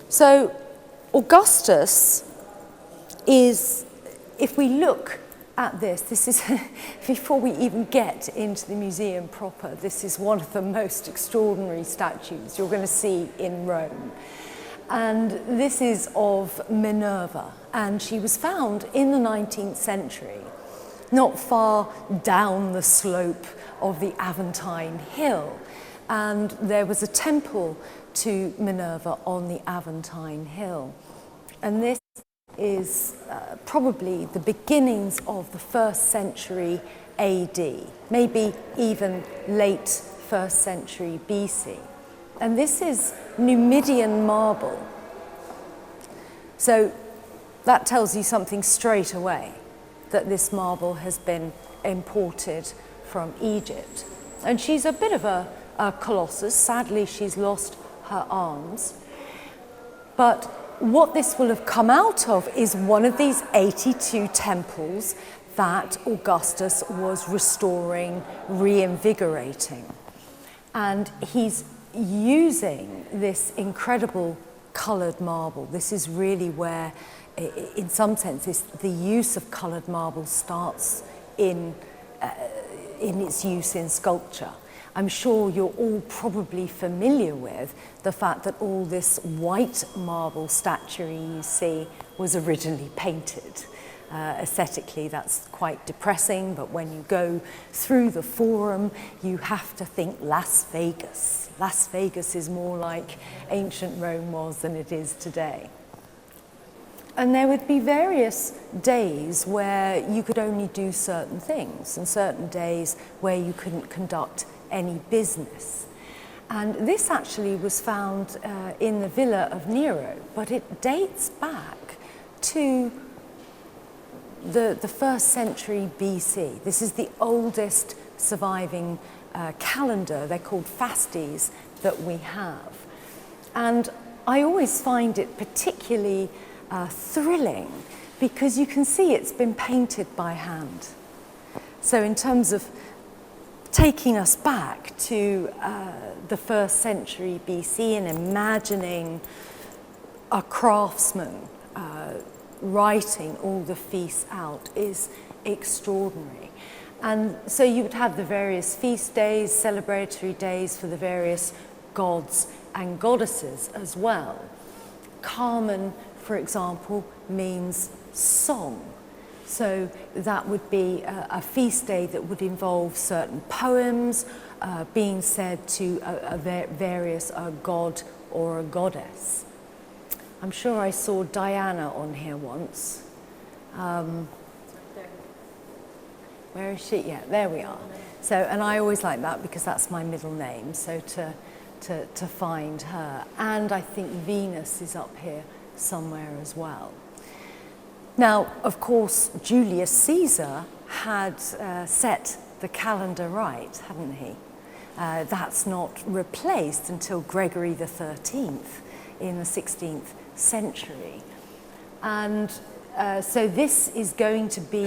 So Augustus is, if we look at this is, before we even get into the museum proper, this is one of the most extraordinary statues you're going to see in Rome. And this is of Minerva, and she was found in the 19th century, not far down the slope of the Aventine Hill. And there was a temple to Minerva on the Aventine Hill. And this is probably the beginnings of the 1st century AD, maybe even late 1st century BC. And this is Numidian marble. So that tells you something straight away, that this marble has been imported from Egypt. And she's a bit of a colossus. Sadly, she's lost her arms. But what this will have come out of is one of these 82 temples that Augustus was restoring, reinvigorating. And he's using this incredible coloured marble. This is really where, in some senses, the use of coloured marble starts in its use in sculpture. I'm sure you're all probably familiar with the fact that all this white marble statuary you see was originally painted. Aesthetically, that's quite depressing, but when you go through the Forum, you have to think Las Vegas. Las Vegas is more like ancient Rome was than it is today. And there would be various days where you could only do certain things, and certain days where you couldn't conduct any business. And this actually was found in the villa of Nero, but it dates back to the 1st century BC. This is the oldest surviving calendar, they're called fasces, that we have. And I always find it particularly thrilling because you can see it's been painted by hand. So in terms of taking us back to the 1st century BC and imagining a craftsman writing all the feasts out is extraordinary. And so you would have the various feast days, celebratory days for the various gods and goddesses as well. Carmen, for example, means song. So that would be a feast day that would involve certain poems being said to various god or a goddess. I'm sure I saw Diana on here once. Where is she? Yeah, there we are. So, and I always like that because that's my middle name, so to find her. And I think Venus is up here somewhere as well. Now, of course, Julius Caesar had set the calendar right, hadn't he? That's not replaced until Gregory XIII in the 16th century. And so this is going to be,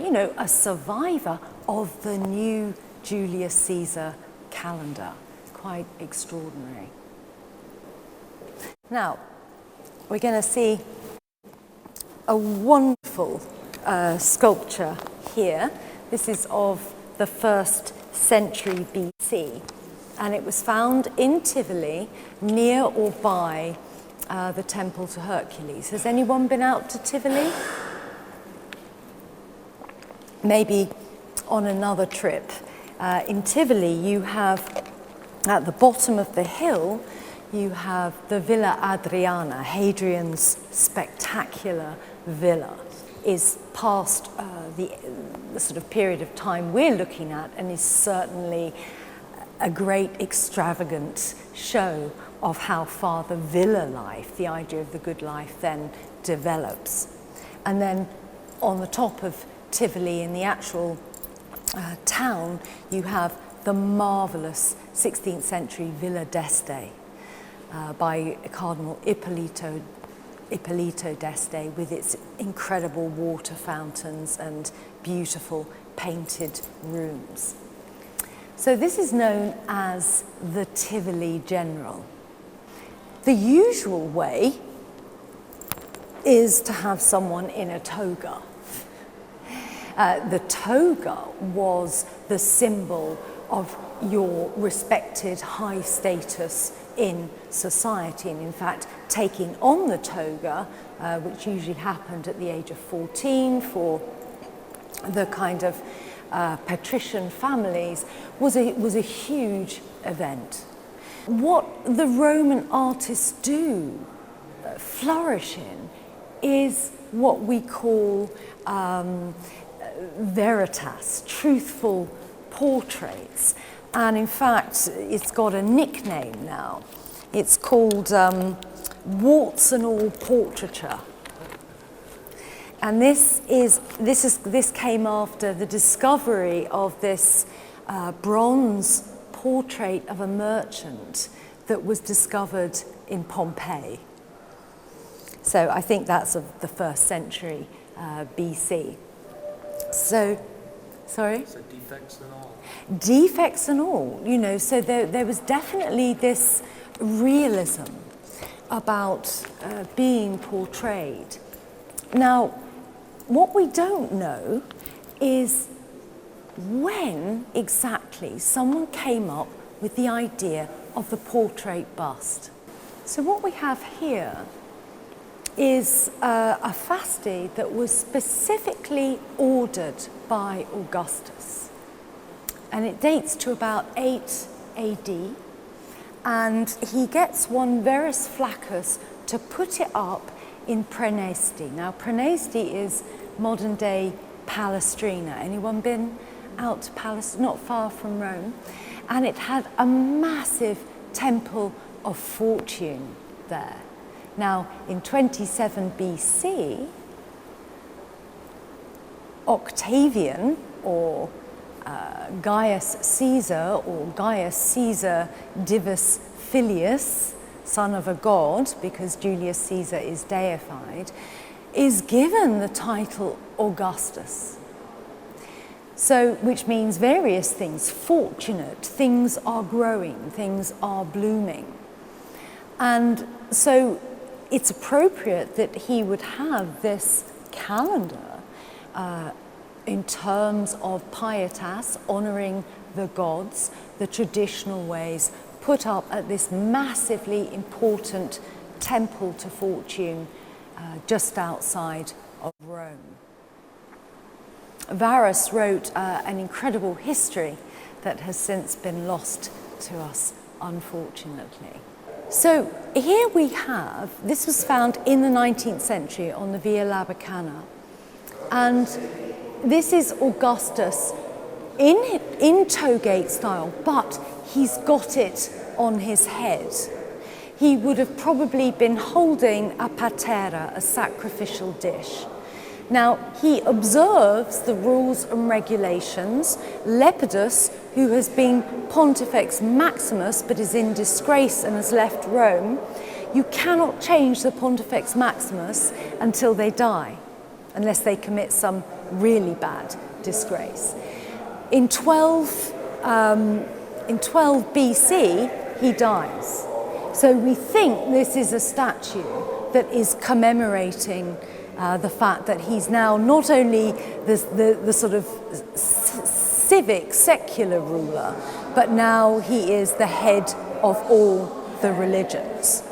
you know, a survivor of the new Julius Caesar calendar. Quite extraordinary. Now, we're going to see a wonderful sculpture here. This is of the 1st century BC, and it was found in Tivoli, near or by the temple to Hercules. Has anyone been out to Tivoli? Maybe on another trip. In Tivoli, you have, at the bottom of the hill, you have the Villa Adriana. Hadrian's spectacular villa is past the sort of period of time we're looking at, and is certainly a great extravagant show of how far the villa life, the idea of the good life, then develops. And then on the top of Tivoli, in the actual town, you have the marvelous 16th century Villa d'Este by Cardinal Ippolito d'Este, with its incredible water fountains and beautiful painted rooms. So this is known as the Tivoli General. The usual way is to have someone in a toga. The toga was the symbol of your respected high status in society, and in fact taking on the toga, which usually happened at the age of 14 for the kind of patrician families, was a huge event. What the Roman artists do flourish in is what we call veritas, truthful portraits. And in fact, it's got a nickname now. It's called warts and all portraiture. And this came after the discovery of this bronze portrait of a merchant that was discovered in Pompeii. So I think that's of the 1st century BC. So, sorry? So defects and all. Defects and all, you know, so there was definitely this realism about being portrayed. Now, what we don't know is when exactly someone came up with the idea of the portrait bust. So what we have here is a fasti that was specifically ordered by Augustus. And it dates to about 8 AD. And he gets one Verus Flaccus to put it up in Praeneste. Now, Praeneste is modern day Palestrina. Anyone been out to Palestrina? Not far from Rome. And it had a massive temple of fortune there. Now, in 27 BC, Octavian, or Gaius Caesar, or Gaius Caesar Divus Filius, son of a god, because Julius Caesar is deified, is given the title Augustus. So, which means various things: fortunate, things are growing, things are blooming. And so it's appropriate that he would have this calendar in terms of pietas, honouring the gods, the traditional ways, put up at this massively important temple to fortune just outside of Rome. Varus wrote an incredible history that has since been lost to us, unfortunately. So here we have, this was found in the 19th century on the Via Labicana, and this is Augustus in togate style, but he's got it on his head. He would have probably been holding a patera, a sacrificial dish. Now, he observes the rules and regulations. Lepidus, who has been Pontifex Maximus but is in disgrace and has left Rome, you cannot change the Pontifex Maximus until they die, unless they commit some really bad disgrace. In 12 BC, he dies. So we think this is a statue that is commemorating the fact that he's now not only the sort of civic, secular ruler, but now he is the head of all the religions.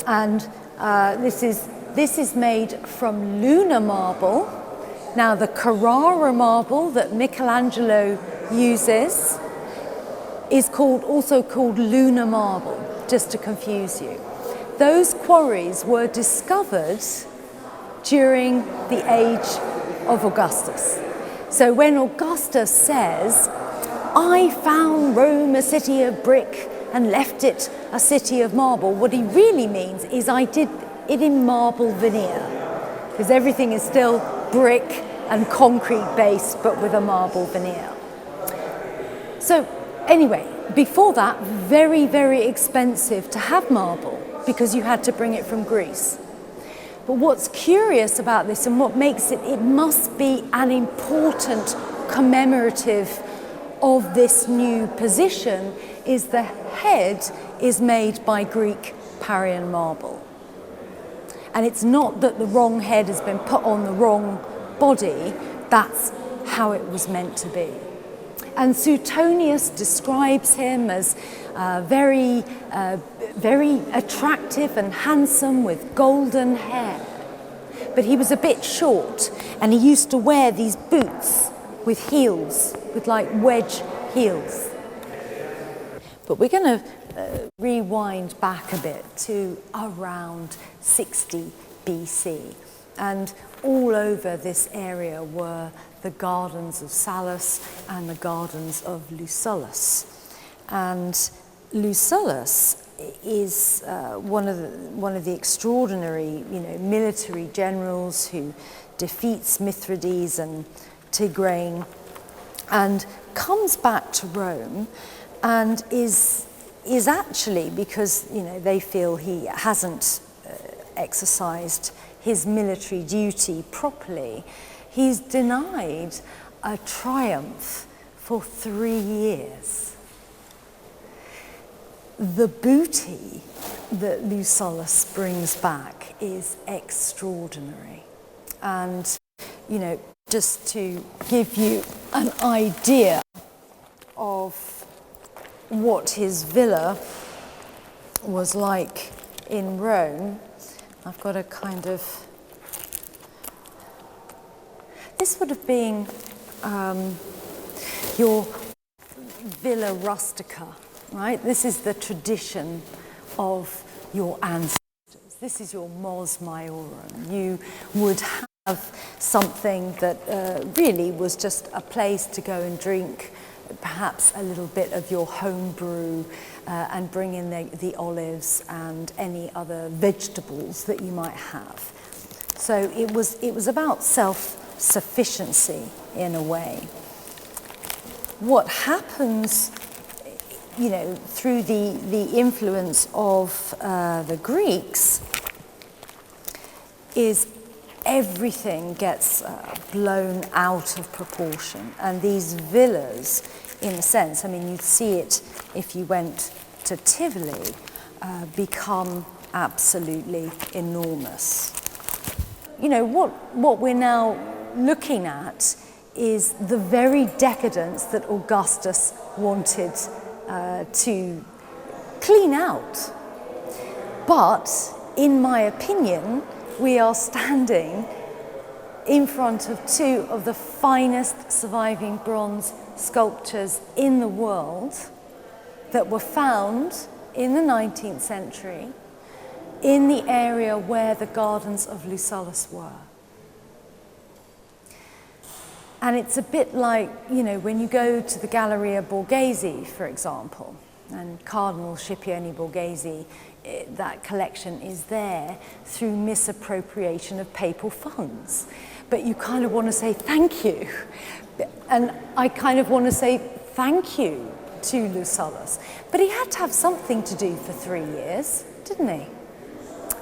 And this is made from lunar marble. Now, the Carrara marble that Michelangelo uses is also called lunar marble, just to confuse you. Those quarries were discovered during the age of Augustus. So when Augustus says, "I found Rome a city of brick and left it a city of marble," what he really means is, I did it in marble veneer, because everything is still brick and concrete based, but with a marble veneer. So anyway, before that, very, very expensive to have marble, because you had to bring it from Greece. But what's curious about this, and what makes it must be an important commemorative of this new position, is the head is made by Greek Parian marble. And it's not that the wrong head has been put on the wrong body, that's how it was meant to be. And Suetonius describes him as very attractive and handsome with golden hair. But he was a bit short, and he used to wear these boots with heels, with like wedge heels. But we're going to rewind back a bit to around 60 BC. And all over this area were the gardens of Sallus and the gardens of Lucullus. And Lucullus is one of the extraordinary, military generals who defeats Mithridates and Tigranes and comes back to Rome and is actually, because they feel he hasn't exercised his military duty properly, he's denied a triumph for 3 years. The booty that Lucullus brings back is extraordinary. And, just to give you an idea of what his villa was like in Rome, I've got a kind of... This would have been your Villa Rustica, right? This is the tradition of your ancestors. This is your mos maiorum. You would have something that really was just a place to go and drink, perhaps a little bit of your home brew, and bring in the olives and any other vegetables that you might have. So it was about self-sufficiency in a way. What happens, through the influence of the Greeks is everything gets blown out of proportion, and these villas, in a sense, you'd see it if you went to Tivoli, become absolutely enormous. What we're now looking at is the very decadence that Augustus wanted to clean out. But, in my opinion, we are standing in front of two of the finest surviving bronze sculptures in the world that were found in the 19th century in the area where the gardens of Lucullus were. And it's a bit like, when you go to the Galleria Borghese, for example, and Cardinal Scipione Borghese, that collection is there through misappropriation of papal funds. But you kind of want to say thank you. And I kind of want to say thank you to Lucullus. But he had to have something to do for 3 years, didn't he?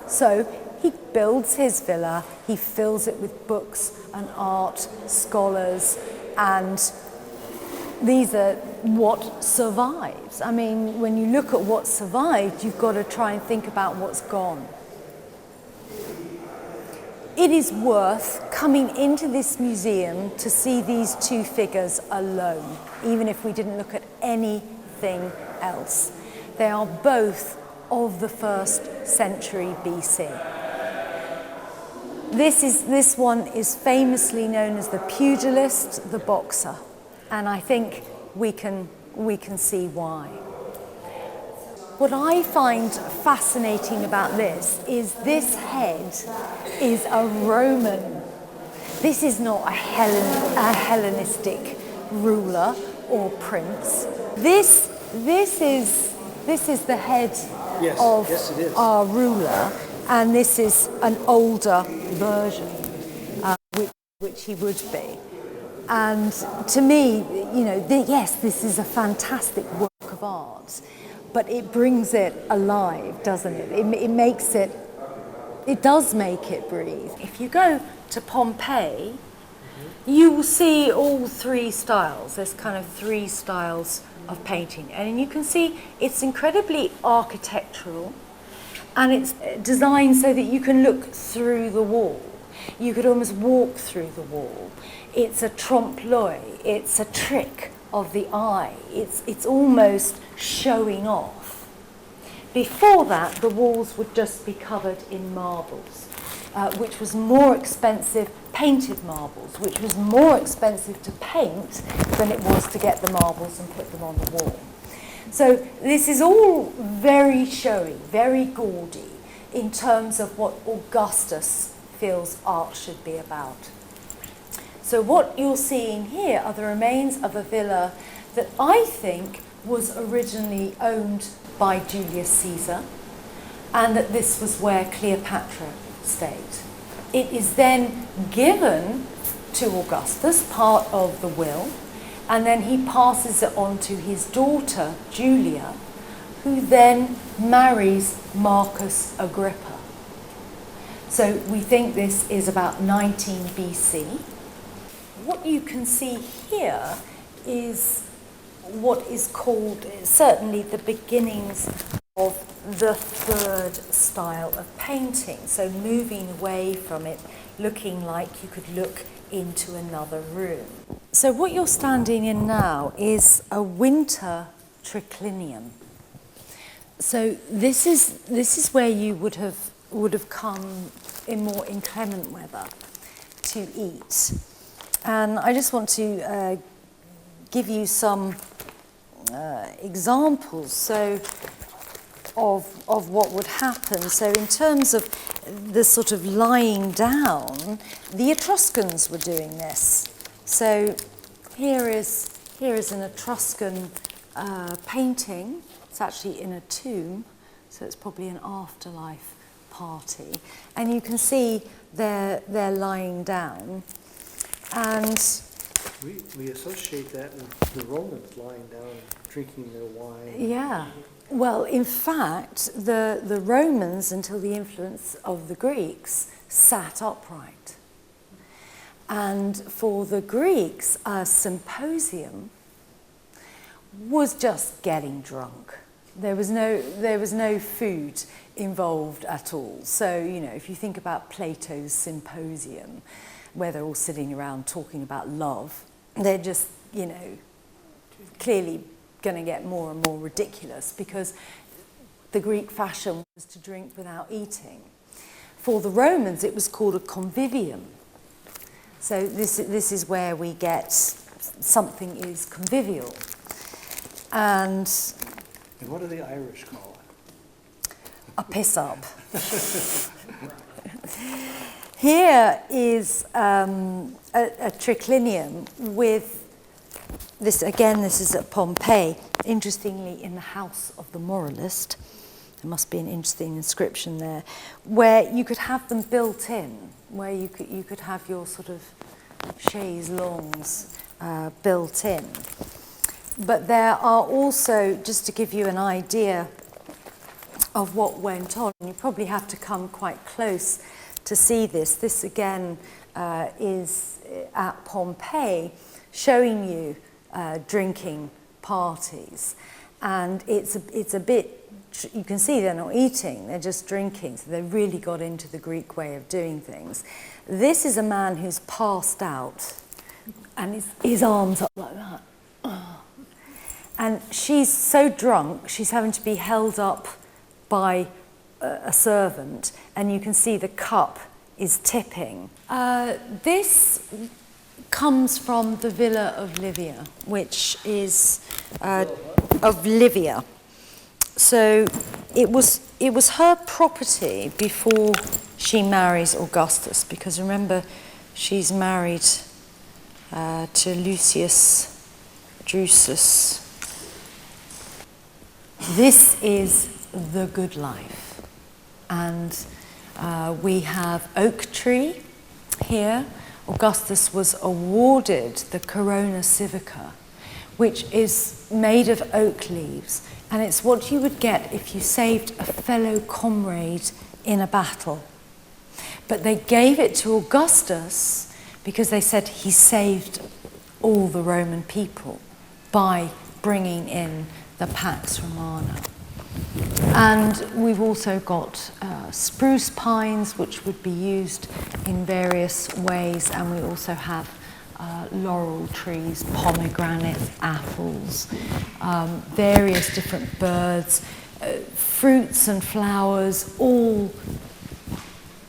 So he builds his villa, he fills it with books and art, scholars, and these are what survives. When you look at what survived, you've got to try and think about what's gone. It is worth coming into this museum to see these two figures alone, even if we didn't look at anything else. They are both of the 1st century BC. This one is famously known as the pugilist, the boxer, and I think we can see why. What I find fascinating about this head is a Roman. This is not a Hellenistic ruler or prince. This is the head of our ruler, and this is an older version, which he would be. And to me, yes, this is a fantastic work of art, but it brings it alive, doesn't it? It does make it breathe. If you go to Pompeii, you will see all 3 styles. There's kind of 3 styles of painting, and you can see it's incredibly architectural, And it's designed so that you can look through the wall. You could almost walk through the wall. It's a trompe-l'oeil, it's a trick of the eye. It's almost showing off. Before that, the walls would just be covered in marbles, which was more expensive, painted marbles, which was more expensive to paint than it was to get the marbles and put them on the wall. So this is all very showy, very gaudy in terms of what Augustus feels art should be about. So what you're seeing here are the remains of a villa that I think was originally owned by Julius Caesar, and that this was where Cleopatra stayed. It is then given to Augustus, part of the will, and then he passes it on to his daughter, Julia, who then marries Marcus Agrippa. So we think this is about 19 BC. What you can see here is what is called, certainly the beginnings of the third style of painting. So moving away from it, looking like you could look into another room. So what you're standing in now is a winter triclinium. So this is where you would have come in more inclement weather to eat. And I just want to give you some examples of what would happen. So in terms of the sort of lying down, the Etruscans were doing this. So here is an Etruscan painting. It's actually in a tomb, so it's probably an afterlife party. And you can see they're lying down. And we associate that with the Romans lying down, drinking their wine. Yeah. Well, in fact, the Romans, until the influence of the Greeks, sat upright. And for the Greeks, a symposium was just getting drunk. There was no food involved at all. So, you know, if you think about Plato's Symposium, where they're all sitting around talking about love, they're just, you know, clearly going to get more and more ridiculous because the Greek fashion was to drink without eating. For the Romans, it was called a convivium. So this is where we get something is convivial. And what do the Irish call it? A piss up. Here is a triclinium with this, again, this is at Pompeii, interestingly in the house of the moralist. There must be an interesting inscription there, where you could have them built in, where you could have your sort of chaise longues built in. But there are also, just to give you an idea of what went on, you probably have to come quite close to see this. This again is at Pompeii, showing you drinking parties, and it's a bit, you can see they're not eating, they're just drinking, so they really got into the Greek way of doing things. This is a man who's passed out and his arms up like that. And she's so drunk, she's having to be held up by a servant, and you can see the cup is tipping. This comes from the Villa of Livia, which is of Livia. So it was her property before she marries Augustus, because remember, she's married to Lucius Drusus. This is the good life, and we have oak tree here. Augustus was awarded the Corona Civica, which is made of oak leaves, and it's what you would get if you saved a fellow comrade in a battle. But they gave it to Augustus because they said he saved all the Roman people by bringing in the Pax Romana. And we've also got spruce pines, which would be used in various ways, and we also have laurel trees, pomegranates, apples, various different birds, fruits and flowers, all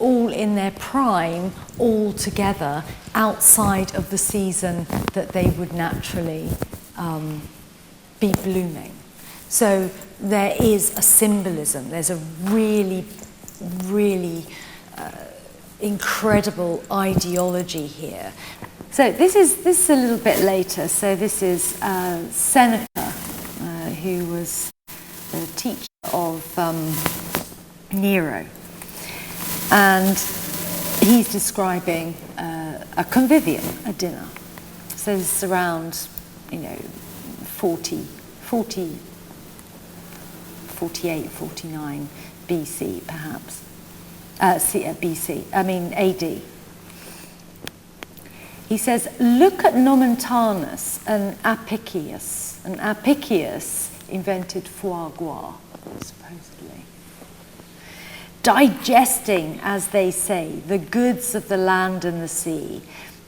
in their prime, all together outside of the season that they would naturally be blooming. So there is a symbolism. There's a really, really incredible ideology here. So this is a little bit later. So this is Seneca, who was the teacher of Nero, and he's describing a convivium, a dinner. So this is around, 48, 49 BC, perhaps. AD. He says, look at Nomentanus and Apicius. And Apicius invented foie gras, supposedly. Digesting, as they say, the goods of the land and the sea,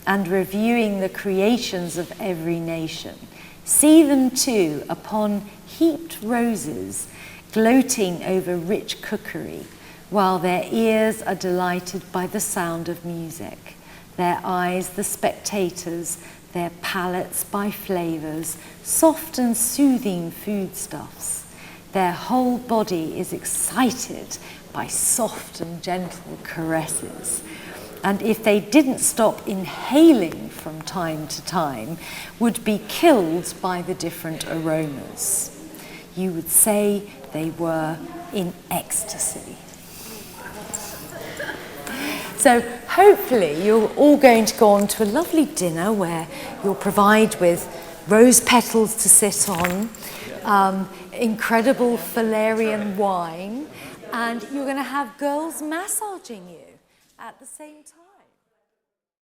and reviewing the creations of every nation. See them too upon heaped roses, gloating over rich cookery, while their ears are delighted by the sound of music, their eyes the spectators, their palates by flavours, soft and soothing foodstuffs. Their whole body is excited by soft and gentle caresses. And if they didn't stop inhaling from time to time, would be killed by the different aromas. You would say they were in ecstasy. So hopefully you're all going to go on to a lovely dinner where you'll provide with rose petals to sit on, incredible Valerian wine, and you're going to have girls massaging you at the same time.